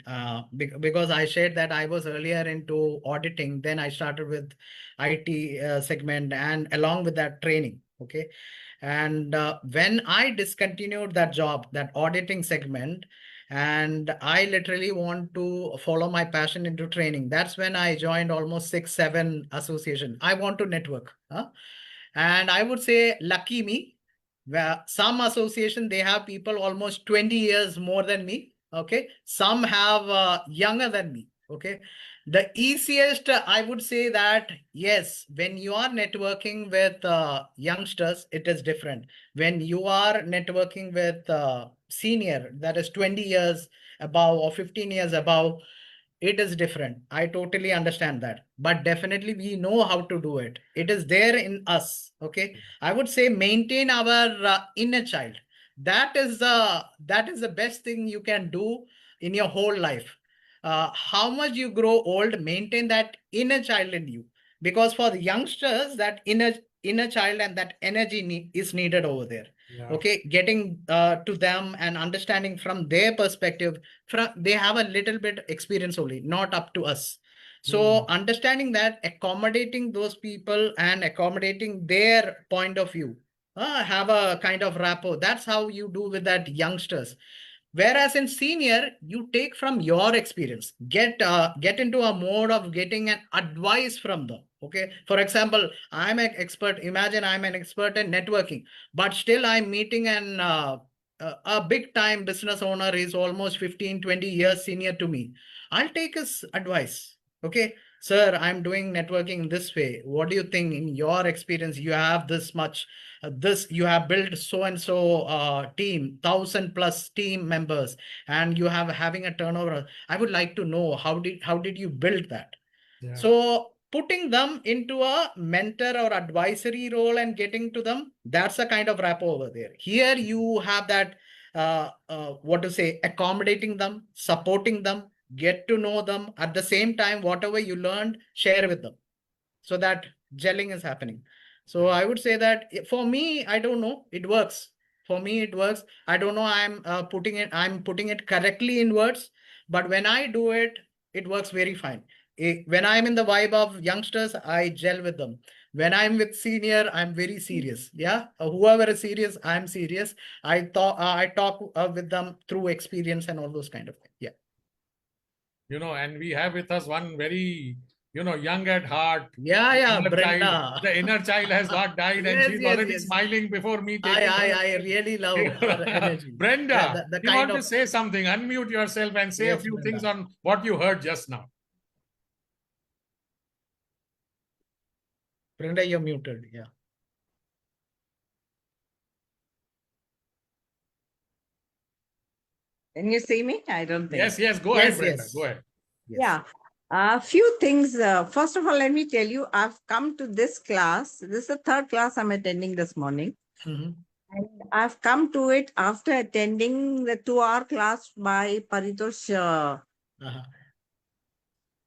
Because I shared that I was earlier into auditing, then I started with IT segment, and along with that training. Okay, and when I discontinued that job, that auditing segment, and I literally want to follow my passion into training. That's when I joined almost 6, 7 association. I want to network. And I would say, lucky me, where some association, they have people almost 20 years more than me. Okay. Some have younger than me. Okay. The easiest, I would say that, yes, when you are networking with youngsters, it is different. When you are networking with senior, that is 20 years above or 15 years above, it is different. I totally understand that. But definitely we know how to do it. It is there in us. Okay. I would say maintain our inner child. That is the best thing you can do in your whole life. How much you grow old, maintain that inner child in you. Because for the youngsters, that inner child and that energy is needed over there. Yeah. Okay, getting to them and understanding from their perspective. They have a little bit experience only, not up to us. So understanding that, accommodating those people and accommodating their point of view, have a kind of rapport. That's how you do with that youngsters. Whereas in senior, you take from your experience, get into a mode of getting an advice from them. Okay. For example, I'm an expert. Imagine I'm an expert in networking, but still I'm meeting a big time business owner is almost 15, 20 years senior to me. I'll take his advice. Okay. Sir, I'm doing networking this way. What do you think in your experience? You have this much, you have built so and so team, 1,000+ team members, and you have having a turnover. I would like to know how did you build that? Yeah. So putting them into a mentor or advisory role and getting to them, that's a kind of rapport over there. Here you have that, what to say, accommodating them, supporting them, get to know them. At the same time, whatever you learned, share with them. So that gelling is happening. So I would say that for me, I don't know, it works. For me, it works. I don't know, I'm putting it correctly in words, but when I do it, it works very fine. When I'm in the vibe of youngsters, I gel with them. When I'm with senior, I'm very serious. Yeah, whoever is serious, I'm serious. I talk with them through experience and all those kind of things. Yeah. And we have with us one very, young at heart. Yeah, Inner child. Brenda. The inner child has not died, and Yes, she's yes, already yes. smiling before me I, taking her. I, I really love her energy. Brenda, The you kind want to of, say something? Unmute yourself and say a yes, few things Brenda. on what you heard just now. Brenda, you're muted. Yeah. Can you see me? I don't think. Yes, go Yes, ahead, Brenda. yes. Go ahead. Yes. Yeah. A few things. First of all, let me tell you, I've come to this class. This is the third class I'm attending this morning. Mhm. And I've come to it after attending the 2-hour class by Paritosh. Uh-huh.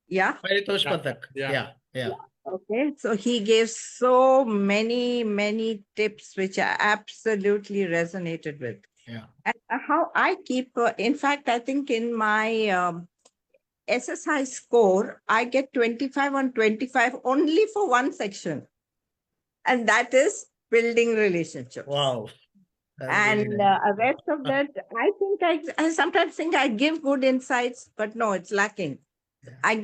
Yeah. Paritosh Yeah, Pathak. yeah. Yeah. Okay. So he gave so many tips which I absolutely resonated with. Yeah. And how I keep, in fact, I think in my SSI score, I get 25 on 25 only for one section, and that is building relationships. Wow. That's really And nice. rest of that, I sometimes think I give good insights, but no, it's lacking. Yeah.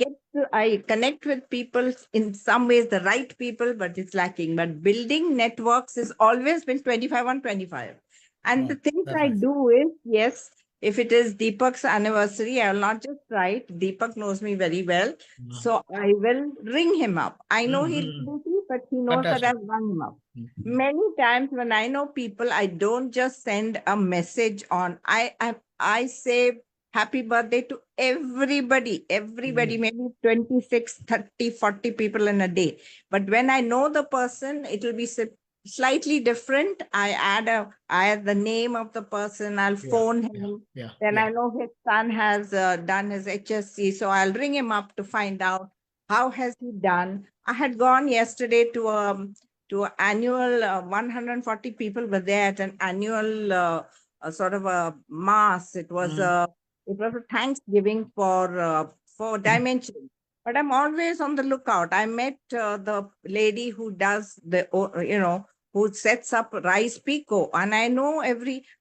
I connect with people in some ways, the right people, but it's lacking. But building networks has always been 25 on 25. And Wow. the things That's I nice. do is, yes, if it is Deepak's anniversary, I will not just write. Deepak knows me very well. So I will ring him up. I know he's Mhm. busy, but he knows that Fantastic. I've rung him up. Mhm. Many times when I know people, I don't just send a message on. I say happy birthday to everybody, maybe 26, 30, 40 people in a day. But when I know the person, it will be slightly different. I add the name of the person, I'll phone him. Yeah. Then Yeah. I know his son has done his HSC. So I'll ring him up to find out how has he done. I had gone yesterday to an annual 140 people were there at an annual sort of a mass. It was a Thanksgiving for Dimension. But I'm always on the lookout. I met the lady who does who sets up Rice Pico. And I know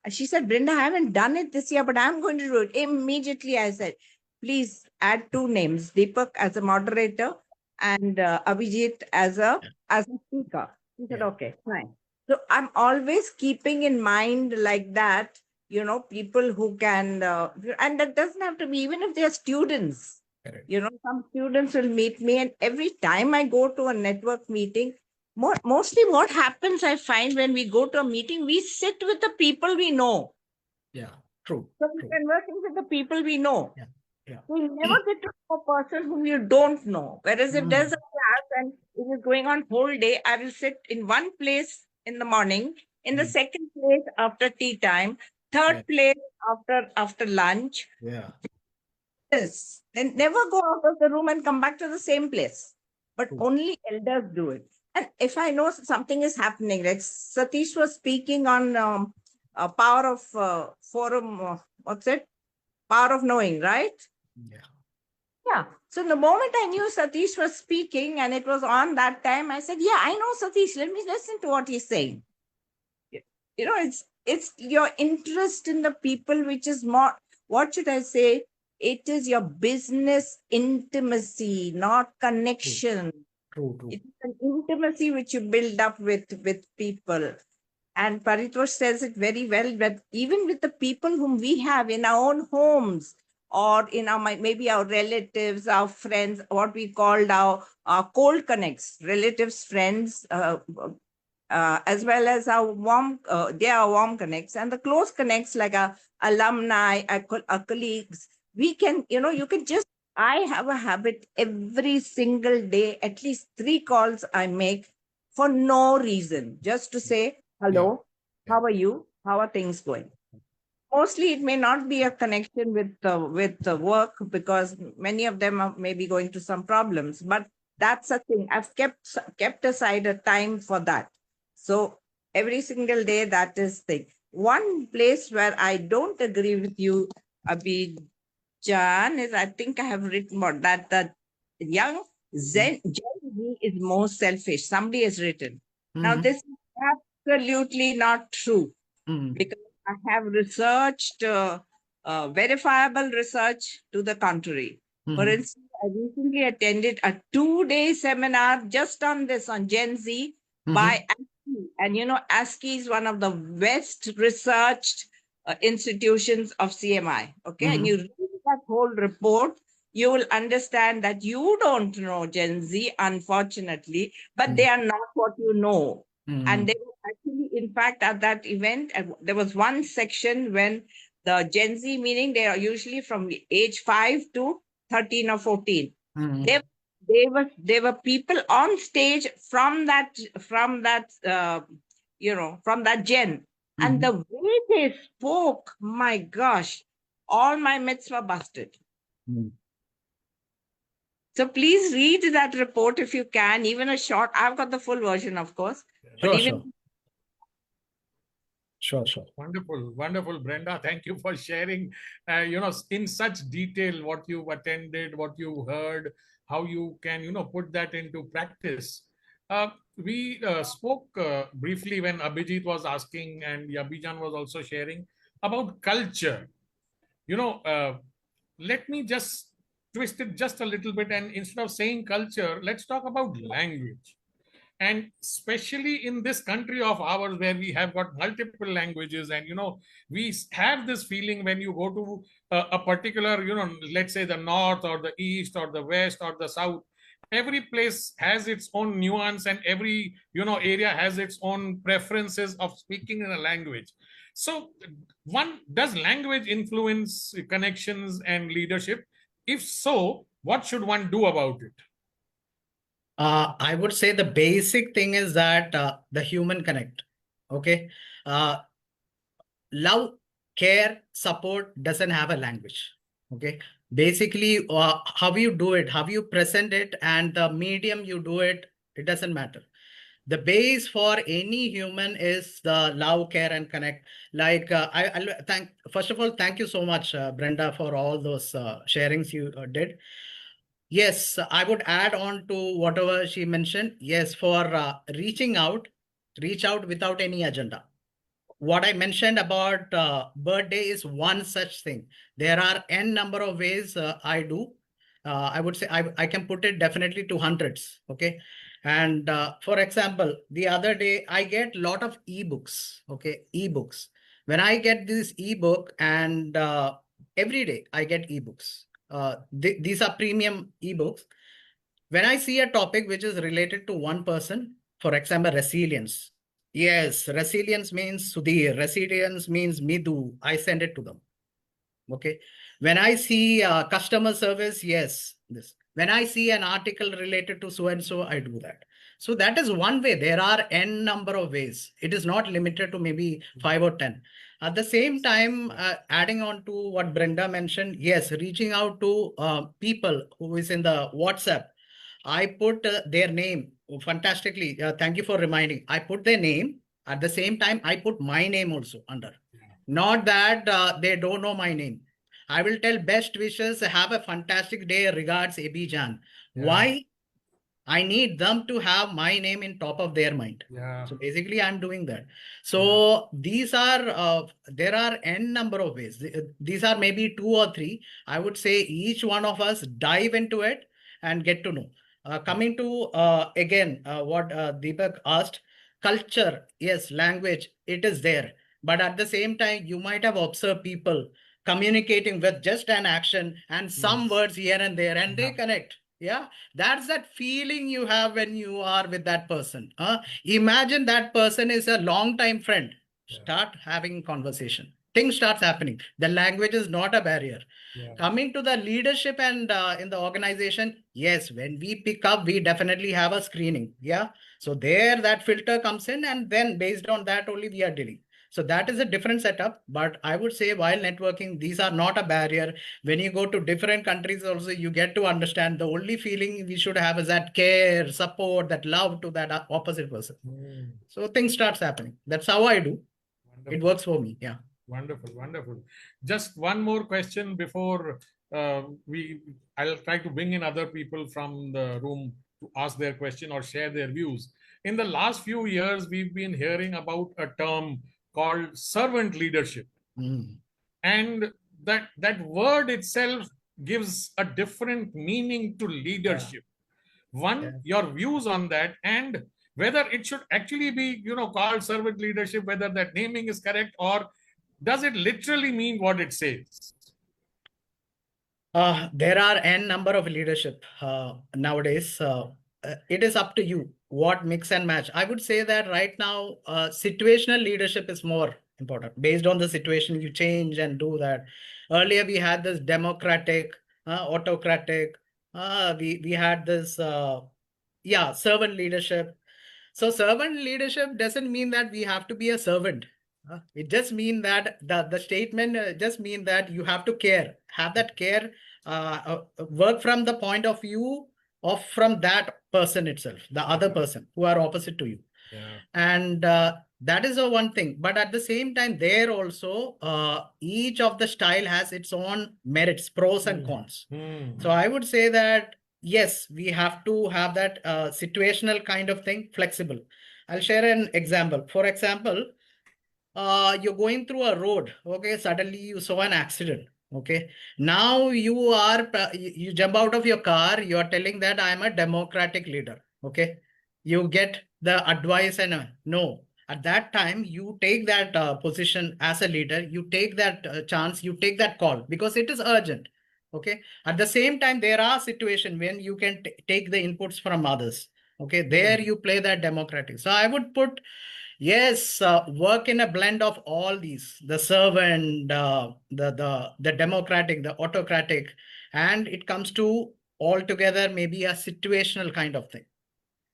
she said, Brenda, I haven't done it this year, but I'm going to do it. Immediately I said, please add 2 names, Deepak as a moderator and Abhijit as a speaker. He said, Yeah. okay, fine. So I'm always keeping in mind like that, people who can, and that doesn't have to be, even if they're students, Correct. some students will meet me, and every time I go to a network meeting, mostly what happens, I find when we go to a meeting, we sit with the people we know. Yeah. True. So we're conversing with the people we know. Yeah. Yeah. We never get to know a person whom you don't know. Whereas if there's a class and it is going on whole day, I will sit in one place in the morning, in the second place after tea time, third place after lunch. Yeah. Yes. And never go out of the room and come back to the same place. But True. only elders do it. And if I know something is happening, like Satish was speaking on power of forum, what's it? Power of knowing, right? Yeah. Yeah. So the moment I knew Satish was speaking and it was on that time, I said, yeah, I know Satish. Let me listen to what he's saying. It's your interest in the people, which is more, what should I say? It is your business intimacy, not connection. True. It's an intimacy which you build up with people. And Paritosh says it very well, that even with the people whom we have in our own homes or in our maybe our relatives, our friends, what we called our cold connects, relatives, friends, as well as our warm, they are warm connects, and the close connects like our alumni, our colleagues. We can, you can just, I have a habit every single day, at least 3 calls I make for no reason, just to say, hello, Yeah. how are you? How are things going? Mostly it may not be a connection with the work, because many of them are maybe going through some problems, but that's a thing. I've kept aside a time for that. So every single day, that is thing. One place where I don't agree with you, Abhijan, is, I think I have written about that, that young Gen Z is more selfish. Somebody has written. Now, this is absolutely not true, because I have researched verifiable research to the contrary. For instance, I recently attended a 2-day seminar just on this, on Gen Z, by ASCII. And ASCII is one of the best researched institutions of CMI. Okay. And you read that whole report, you will understand that you don't know Gen Z, unfortunately, but they are not what you know. And they were actually, in fact, at that event, there was one section when the Gen Z, meaning they are usually from age 5 to 13 or 14. They were people on stage from that from that gen. And the way they spoke, my gosh, all my myths were busted. So please read that report if you can, even a short. I've got the full version, of course. But Sure. Wonderful, Brenda. Thank you for sharing, in such detail what you attended, what you heard, how you can, put that into practice. We spoke briefly when Abhijit was asking and Yabeejan was also sharing about culture. Let me just twist it just a little bit, and instead of saying culture, let's talk about language. And especially in this country of ours, where we have got multiple languages, and we have this feeling when you go to a particular, let's say the north or the east or the west or the south, every place has its own nuance, and every area has its own preferences of speaking in a language. So, one, does language influence connections and leadership? If so, what should one do about it? I would say the basic thing is that the human connect. Okay. Love, care, support doesn't have a language. Okay. Basically, how you do it, how you present it, and the medium you do it, it doesn't matter. The base for any human is the love, care, and connect. Like I'll thank, first of all, thank you so much, Brenda, for all those sharings you did. Yes, I would add on to whatever she mentioned. Yes, for reach out without any agenda. What I mentioned about birthday is one such thing. There are n number of ways I do. I would say I can put it definitely to hundreds. Okay. And for example, the other day I get a lot of ebooks. Okay. Ebooks. When I get this ebook, and every day I get ebooks. These are premium ebooks. When I see a topic which is related to one person, for example, resilience. Yes, resilience means Sudhir, resilience means Midu. I send it to them. Okay. When I see customer service, yes, this. When I see an article related to so and so, I do that. So that is one way. There are n number of ways. It is not limited to maybe 5 or 10. At the same time, adding on to what Brenda mentioned, yes, reaching out to people who is in the WhatsApp. I put their name fantastically. Thank you for reminding. I put their name. At the same time, I put my name also under. Not that they don't know my name. I will tell best wishes. Have a fantastic day. Regards, Yabeejan. Why? I need them to have my name in top of their mind. So basically, I'm doing that. So these are, there are n number of ways. These are maybe 2 or 3. I would say each one of us dive into it and get to know. Coming to again what Deepak asked, culture, yes, language, it is there. But at the same time, you might have observed people communicating with just an action and some Yes. words here and there, and they Yeah. connect. Yeah, that's that feeling you have when you are with that person. Imagine that person is a long time friend. Yeah. Start having conversation. Things starts happening. The language is not a barrier. Yeah. Coming to the leadership and in the organization, yes, when we pick up, we definitely have a screening. Yeah. So there that filter comes in, and then based on that only we are dealing. So that is a different setup. But I would say while networking, these are not a barrier. When you go to different countries also, you get to understand the only feeling we should have is that care, support, that love to that opposite person. So things starts happening. That's how I do. It Wonderful. works for me. Yeah. Wonderful, wonderful. Just one more question before I'll try to bring in other people from the room to ask their question or share their views. In the last few years, we've been hearing about a term called servant leadership. Mm. And that word itself gives a different meaning to leadership. One, Yeah. your views on that, and whether it should actually be called servant leadership, whether that naming is correct, or does it literally mean what it says? There are n number of leadership nowadays. It is up to you what mix and match. I would say that right now, situational leadership is more important. Based on the situation, you change and do that. Earlier, we had this democratic, autocratic. We had this, servant leadership. So servant leadership doesn't mean that we have to be a servant. It just means that the statement just mean that you have to care, have that care, work from the point of view of from that person itself, the other person who are opposite to you. Yeah. And that is the one thing. But at the same time, there also each of the style has its own merits, pros and cons. So I would say that yes, we have to have that situational kind of thing, flexible. I'll share an example. For example, you're going through a road, okay, suddenly you saw an accident, okay. Now you jump out of your car, you are telling that I'm a democratic leader, okay. You get the advice and no. At that time, you take that position as a leader, you take that chance, you take that call because it is urgent, okay. At the same time, there are situations when you can take the inputs from others, okay. There you play that democratic. So I would put yes, work in a blend of all these, the servant, the democratic, the autocratic, and it comes to altogether maybe a situational kind of thing.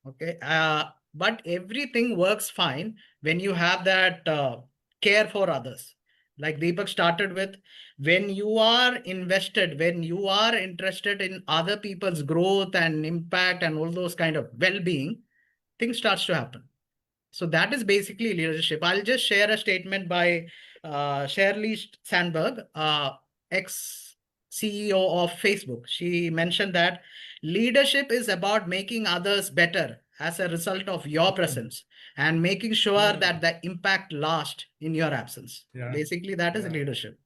Okay. But everything works fine when you have that care for others. Like Deepak started with, when you are invested, when you are interested in other people's growth and impact and all those kind of well-being, things starts to happen. So that is basically leadership. I'll just share a statement by Shirley Sandberg, ex-CEO of Facebook. She mentioned that leadership is about making others better as a result of your presence and making sure that the impact lasts in your absence. Yeah. Basically, that is leadership.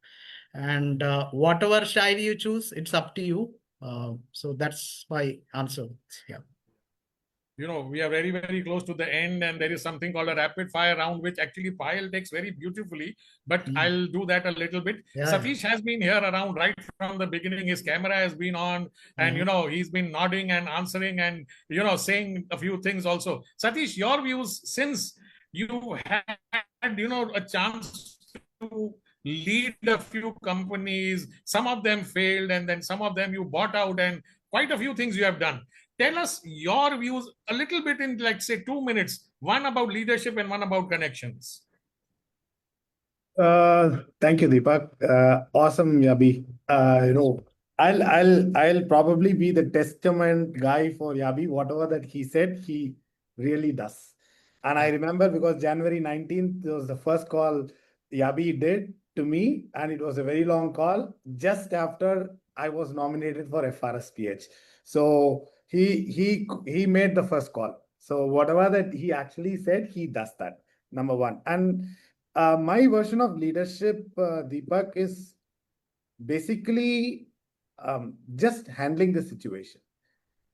And whatever style you choose, it's up to you. So that's my answer. Yeah. We are very, very close to the end, and there is something called a rapid fire round, which actually Payal takes very beautifully, but I'll do that a little bit. Yeah, Satish has been here around right from the beginning. His camera has been on, and he's been nodding and answering and saying a few things also. Satish, your views, since you had a chance to lead a few companies, some of them failed, and then some of them you bought out, and quite a few things you have done. Tell us your views a little bit in, like, say, 2 minutes, one about leadership and one about connections. Thank you, Deepak. Awesome, Yabi. I'll probably be the testament guy for Yabi. Whatever that he said, he really does. And I remember because January 19th was the first call Yabi did to me, and it was a very long call just after I was nominated for FRSPH. So he made the first call. So whatever that he actually said, he does that. Number one. And my version of leadership, Deepak, is basically just handling the situation.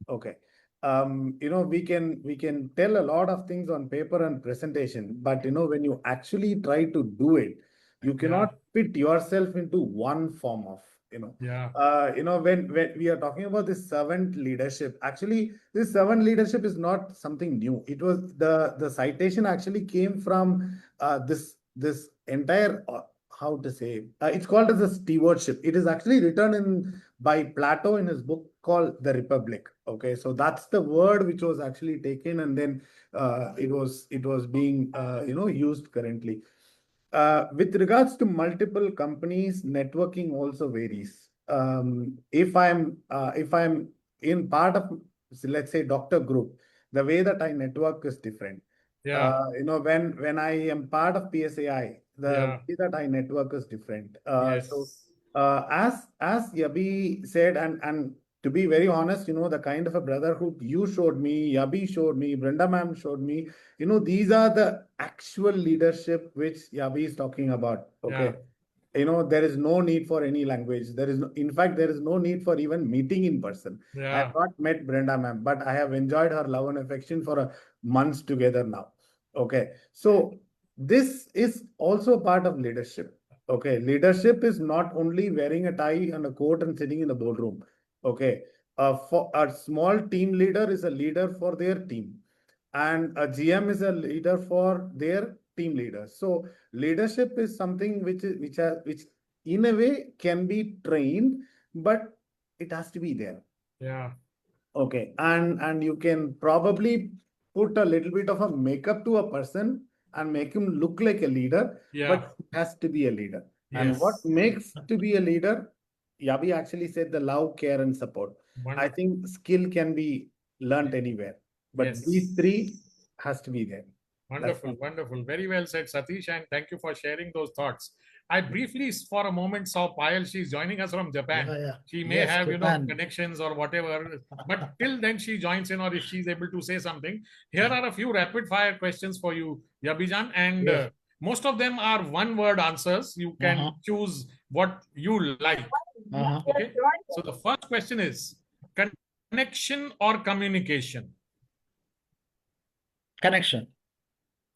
Okay. we can tell a lot of things on paper and presentation, but when you actually try to do it, you cannot fit yourself into one form of, Yeah. when we are talking about this servant leadership, actually, this servant leadership is not something new. It was the citation actually came from this entire how to say it's called as a stewardship. It is actually written in by Plato in his book called The Republic. Okay, so that's the word which was actually taken, and then it was being used currently. With regards to multiple companies, networking also varies. If I'm in part of, let's say, doctor group, the way that I network is different. Yeah. When I am part of PSAI, the Yeah. way that I network is different. So Yes. as Yabi said, and to be very honest, the kind of a brotherhood you showed me, Yabi showed me, Brenda ma'am showed me, these are the actual leadership which Yabi is talking about. Okay. Yeah. There is no need for any language. In fact, there is no need for even meeting in person. I have Yeah. not met Brenda ma'am, but I have enjoyed her love and affection for a months together now. Okay. So this is also part of leadership. Okay. Leadership is not only wearing a tie and a coat and sitting in the boardroom. Okay. For a small team leader is a leader for their team, and a GM is a leader for their team leaders. So leadership is something which in a way can be trained, but it has to be there. Yeah. Okay, and you can probably put a little bit of a makeup to a person and make him look like a leader, Yeah. but he has to be a leader. And what Yes. makes to be a leader? Yabi actually said the love, care, and support. I Wonderful. think skill can be learned anywhere, but these Yes. three has to be there. That's Wonderful, my wonderful. Very well said, Satish, and thank you for sharing those thoughts. I briefly, for a moment, saw Payal. She's joining us from Japan. Yeah. She may Yes, have, Japan. connections or whatever, but till then she joins in, or if she's able to say something. Here are a few rapid fire questions for you, Yabeejan, and Yes. most of them are one word answers. You can choose what you like. Okay. So the first question is connection or communication? Connection.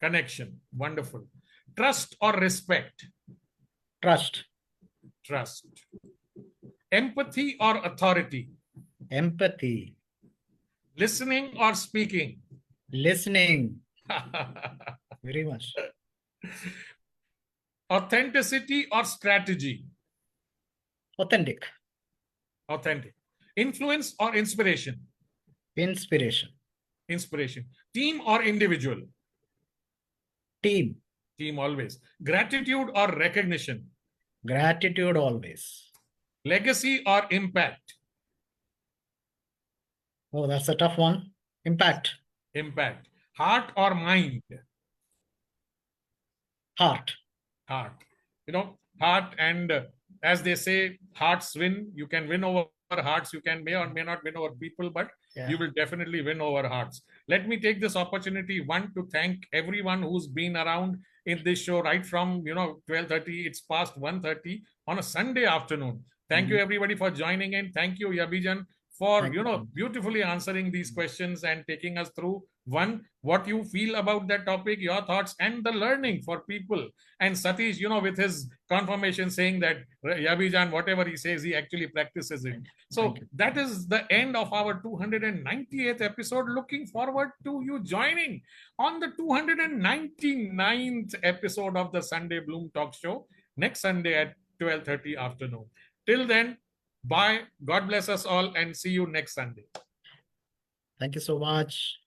Connection. Wonderful. Trust or respect? Trust. Trust. Empathy or authority? Empathy. Listening or speaking? Listening. Very much. Authenticity or strategy? Authentic. Authentic. Influence or inspiration? Inspiration. Inspiration. Team or individual? Team. Team always. Gratitude or recognition? Gratitude always. Legacy or impact? Oh, that's a tough one. Impact. Impact. Heart or mind? Heart. Heart. Heart, and as they say, hearts win. You can win over hearts. You may or may not win over people, but you will definitely win over hearts. Let me take this opportunity, one, to thank everyone who's been around in this show right from 12:30. It's past 1:30 on a Sunday afternoon. Thank you everybody for joining in. Thank you, Yabeejan, for beautifully answering these questions and taking us through what you feel about that topic, your thoughts, and the learning for people. And Satish, with his confirmation saying that Yabeejan, whatever he says, he actually practices it. So that is the end of our 298th episode. Looking forward to you joining on the 299th episode of the Sunday Bloom Talk Show next Sunday at 12:30 afternoon. Till then, bye. God bless us all and see you next Sunday. Thank you so much.